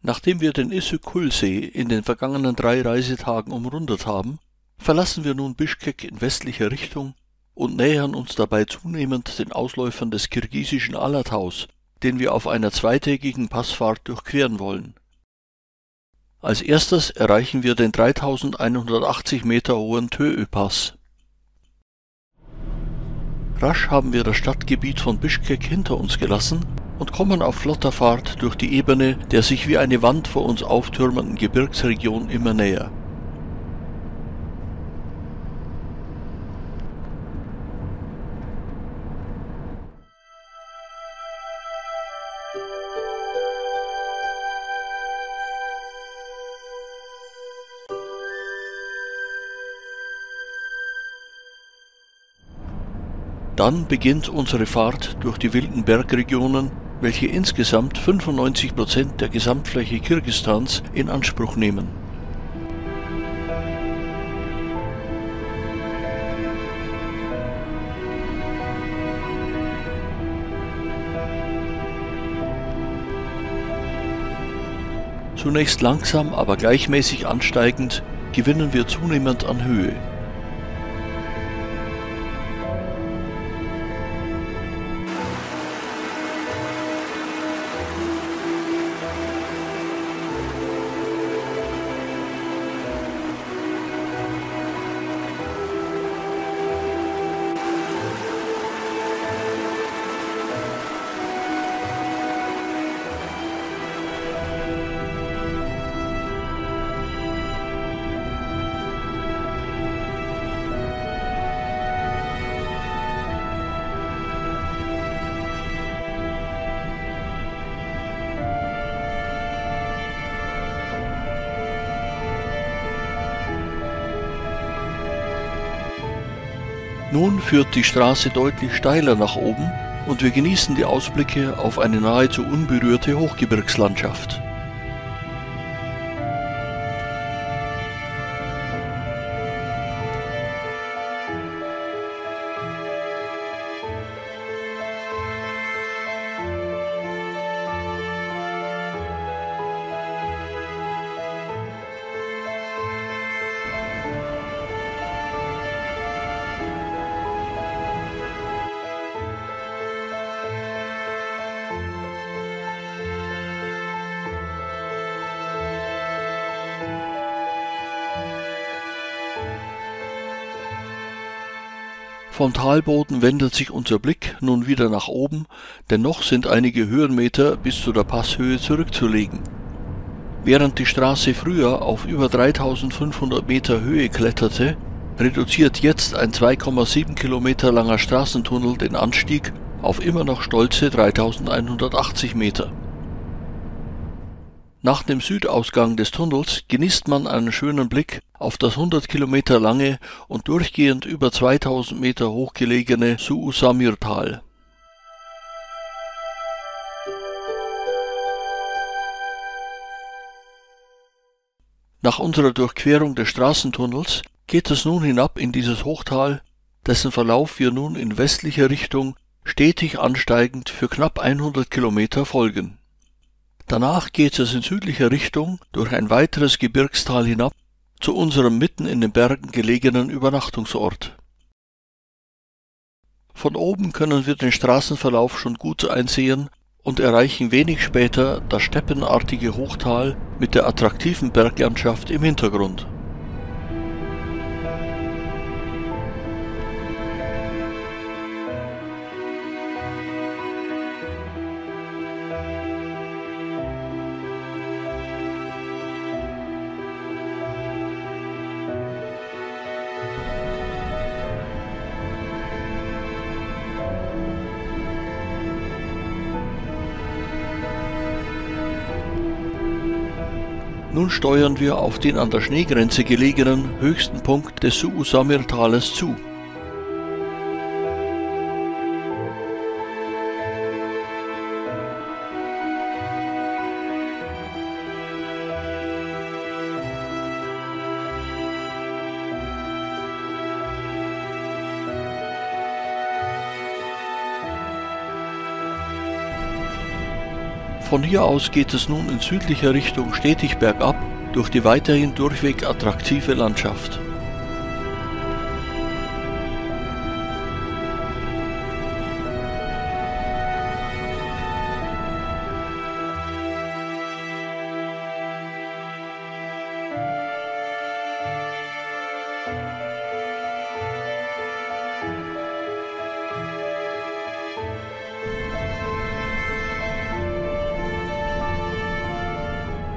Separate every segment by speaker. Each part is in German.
Speaker 1: Nachdem wir den Issyk-Kul-See in den vergangenen 3 Reisetagen umrundet haben, verlassen wir nun Bischkek in westlicher Richtung und nähern uns dabei zunehmend den Ausläufern des kirgisischen Alataus, den wir auf einer zweitägigen Passfahrt durchqueren wollen. Als erstes erreichen wir den 3180 Meter hohen Töö-Pass. Rasch haben wir das Stadtgebiet von Bischkek hinter uns gelassen und kommen auf flotter Fahrt durch die Ebene der sich wie eine Wand vor uns auftürmenden Gebirgsregion immer näher. Dann beginnt unsere Fahrt durch die wilden Bergregionen, welche insgesamt 95% der Gesamtfläche Kirgisistans in Anspruch nehmen. Zunächst langsam, aber gleichmäßig ansteigend, gewinnen wir zunehmend an Höhe. Nun führt die Straße deutlich steiler nach oben und wir genießen die Ausblicke auf eine nahezu unberührte Hochgebirgslandschaft. Vom Talboden wendet sich unser Blick nun wieder nach oben, denn noch sind einige Höhenmeter bis zu der Passhöhe zurückzulegen. Während die Straße früher auf über 3500 Meter Höhe kletterte, reduziert jetzt ein 2,7 Kilometer langer Straßentunnel den Anstieg auf immer noch stolze 3180 Meter. Nach dem Südausgang des Tunnels genießt man einen schönen Blick auf das 100 Kilometer lange und durchgehend über 2000 Meter hoch gelegene Suusamir-Tal. Nach unserer Durchquerung des Straßentunnels geht es nun hinab in dieses Hochtal, dessen Verlauf wir nun in westlicher Richtung stetig ansteigend für knapp 100 Kilometer folgen. Danach geht es in südlicher Richtung durch ein weiteres Gebirgstal hinab zu unserem mitten in den Bergen gelegenen Übernachtungsort. Von oben können wir den Straßenverlauf schon gut einsehen und erreichen wenig später das steppenartige Hochtal mit der attraktiven Berglandschaft im Hintergrund. Nun steuern wir auf den an der Schneegrenze gelegenen höchsten Punkt des Suusamir-Tales zu. Von hier aus geht es nun in südlicher Richtung stetig bergab durch die weiterhin durchweg attraktive Landschaft.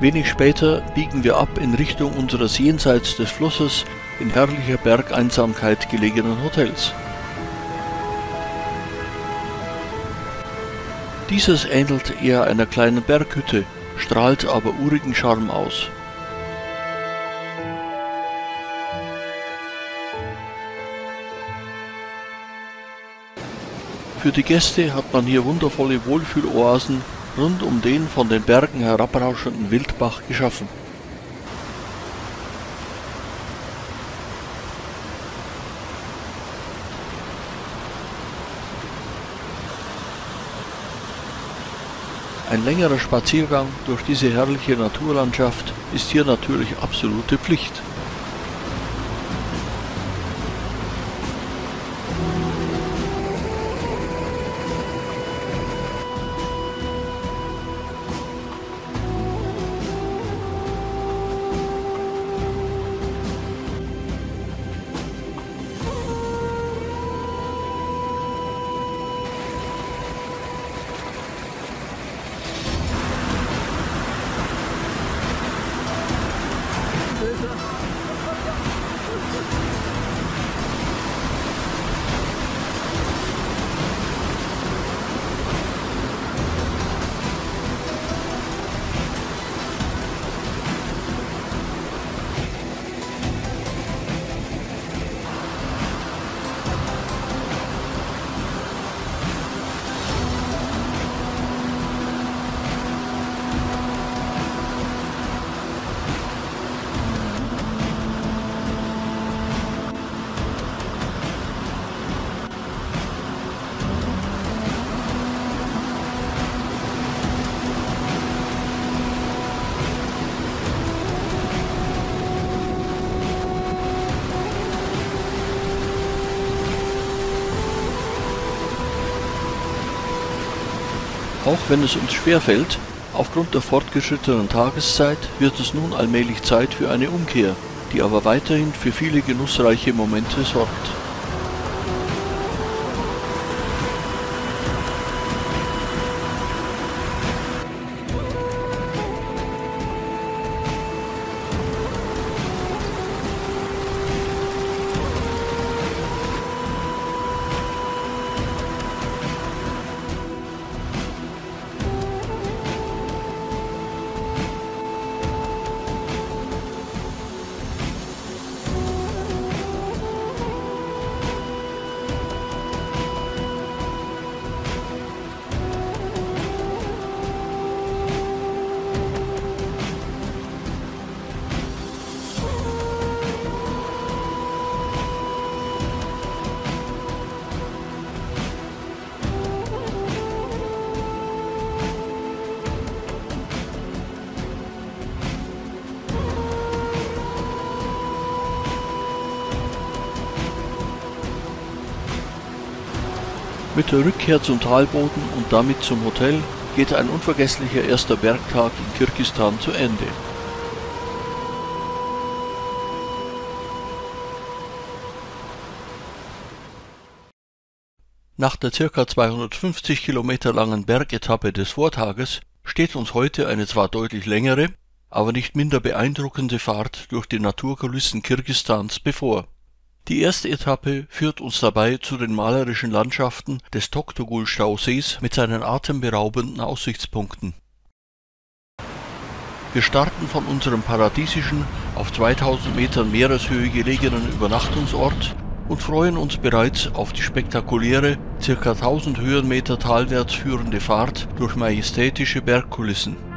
Speaker 1: Wenig später biegen wir ab in Richtung unseres jenseits des Flusses in herrlicher Bergeinsamkeit gelegenen Hotels. Dieses ähnelt eher einer kleinen Berghütte, strahlt aber urigen Charme aus. Für die Gäste hat man hier wundervolle Wohlfühloasen rund um den von den Bergen herabrauschenden Wildbach geschaffen. Ein längerer Spaziergang durch diese herrliche Naturlandschaft ist hier natürlich absolute Pflicht. Auch wenn es uns schwerfällt, aufgrund der fortgeschrittenen Tageszeit wird es nun allmählich Zeit für eine Umkehr, die aber weiterhin für viele genussreiche Momente sorgt. Mit der Rückkehr zum Talboden und damit zum Hotel geht ein unvergesslicher erster Bergtag in Kirgisistan zu Ende. Nach der ca. 250 Kilometer langen Bergetappe des Vortages steht uns heute eine zwar deutlich längere, aber nicht minder beeindruckende Fahrt durch die Naturkulissen Kirgisistans bevor. Die erste Etappe führt uns dabei zu den malerischen Landschaften des Toktogul-Stausees mit seinen atemberaubenden Aussichtspunkten. Wir starten von unserem paradiesischen, auf 2000 Metern Meereshöhe gelegenen Übernachtungsort und freuen uns bereits auf die spektakuläre, ca. 1000 Höhenmeter talwärts führende Fahrt durch majestätische Bergkulissen.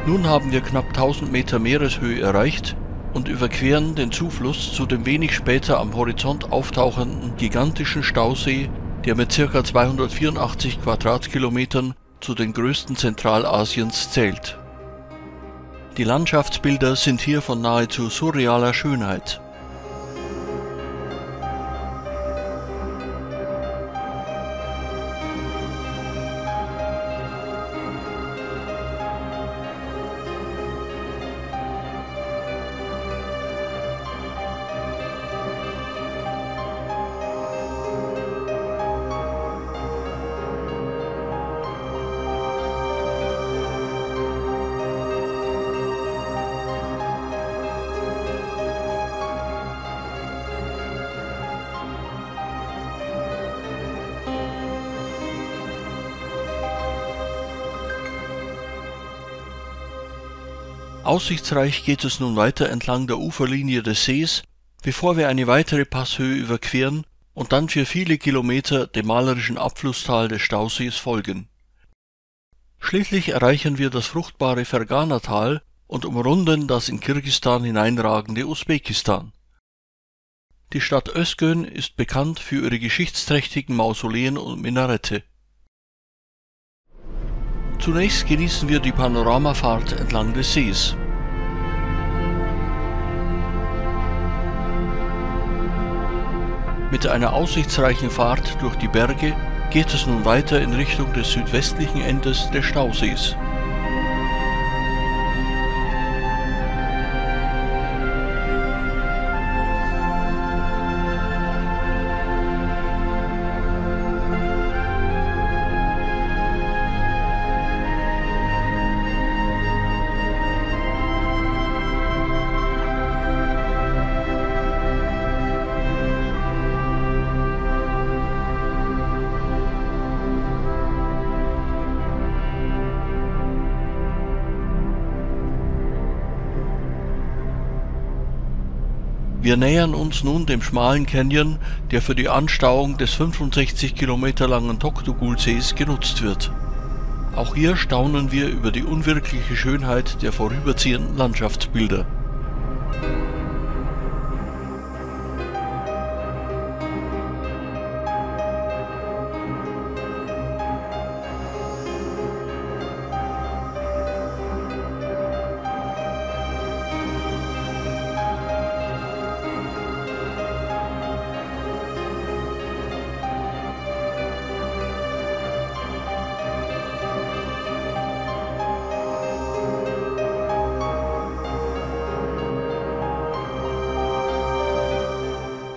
Speaker 1: Nun haben wir knapp 1000 Meter Meereshöhe erreicht und überqueren den Zufluss zu dem wenig später am Horizont auftauchenden gigantischen Stausee, der mit ca. 284 Quadratkilometern zu den größten Zentralasiens zählt. Die Landschaftsbilder sind hier von nahezu surrealer Schönheit. Aussichtsreich geht es nun weiter entlang der Uferlinie des Sees, bevor wir eine weitere Passhöhe überqueren und dann für viele Kilometer dem malerischen Abflusstal des Stausees folgen. Schließlich erreichen wir das fruchtbare Ferghanatal und umrunden das in Kirgisistan hineinragende Usbekistan. Die Stadt Özgün ist bekannt für ihre geschichtsträchtigen Mausoleen und Minarette. Zunächst genießen wir die Panoramafahrt entlang des Sees. Mit einer aussichtsreichen Fahrt durch die Berge geht es nun weiter in Richtung des südwestlichen Endes des Stausees. Wir nähern uns nun dem schmalen Canyon, der für die Anstauung des 65 Kilometer langen Toktogul-Sees genutzt wird. Auch hier staunen wir über die unwirkliche Schönheit der vorüberziehenden Landschaftsbilder.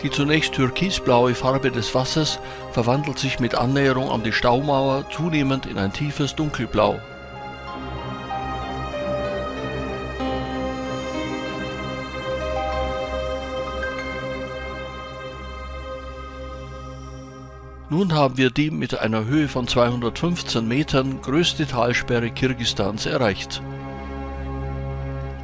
Speaker 1: Die zunächst türkisblaue Farbe des Wassers verwandelt sich mit Annäherung an die Staumauer zunehmend in ein tiefes Dunkelblau. Nun haben wir die mit einer Höhe von 215 Metern größte Talsperre Kirgisistans erreicht.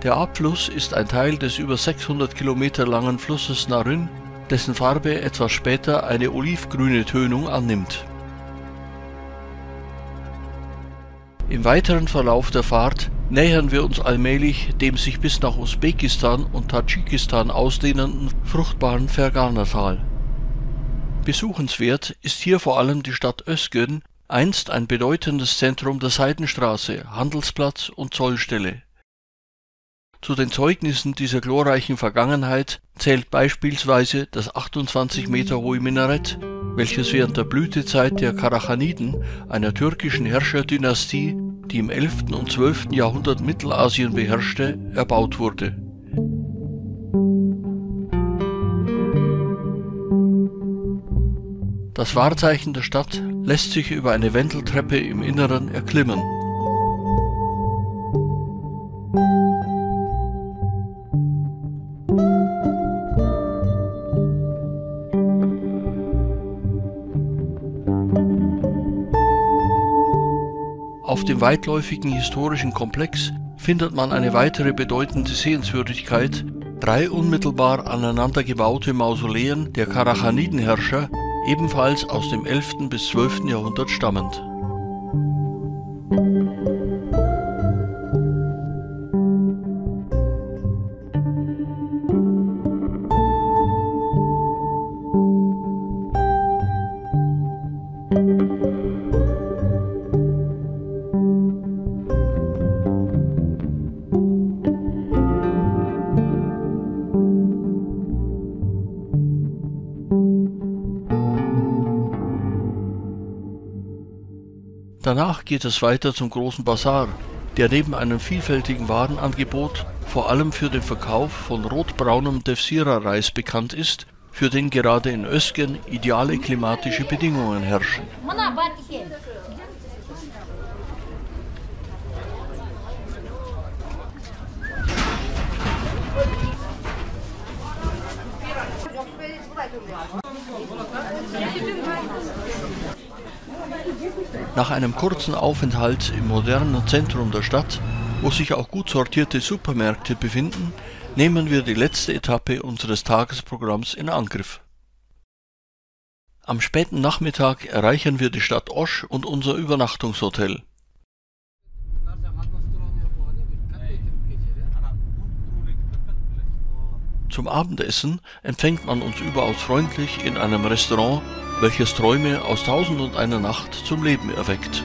Speaker 1: Der Abfluss ist ein Teil des über 600 Kilometer langen Flusses Naryn, dessen Farbe etwas später eine olivgrüne Tönung annimmt. Im weiteren Verlauf der Fahrt nähern wir uns allmählich dem sich bis nach Usbekistan und Tadschikistan ausdehnenden fruchtbaren Ferghanatal. Besuchenswert ist hier vor allem die Stadt Özgün, einst ein bedeutendes Zentrum der Seidenstraße, Handelsplatz und Zollstelle. Zu den Zeugnissen dieser glorreichen Vergangenheit zählt beispielsweise das 28 Meter hohe Minarett, welches während der Blütezeit der Karachaniden, einer türkischen Herrscherdynastie, die im 11. und 12. Jahrhundert Mittelasien beherrschte, erbaut wurde. Das Wahrzeichen der Stadt lässt sich über eine Wendeltreppe im Inneren erklimmen. Auf dem weitläufigen historischen Komplex findet man eine weitere bedeutende Sehenswürdigkeit, 3 unmittelbar aneinander gebaute Mausoleen der Karachanidenherrscher, ebenfalls aus dem 11. bis 12. Jahrhundert stammend. Danach geht es weiter zum großen Basar, der neben einem vielfältigen Warenangebot vor allem für den Verkauf von rotbraunem Defsira-Reis bekannt ist, für den gerade in Özgen ideale klimatische Bedingungen herrschen. Nach einem kurzen Aufenthalt im modernen Zentrum der Stadt, wo sich auch gut sortierte Supermärkte befinden, nehmen wir die letzte Etappe unseres Tagesprogramms in Angriff. Am späten Nachmittag erreichen wir die Stadt Osch und unser Übernachtungshotel. Zum Abendessen empfängt man uns überaus freundlich in einem Restaurant, welches Träume aus 1001 Nacht zum Leben erweckt.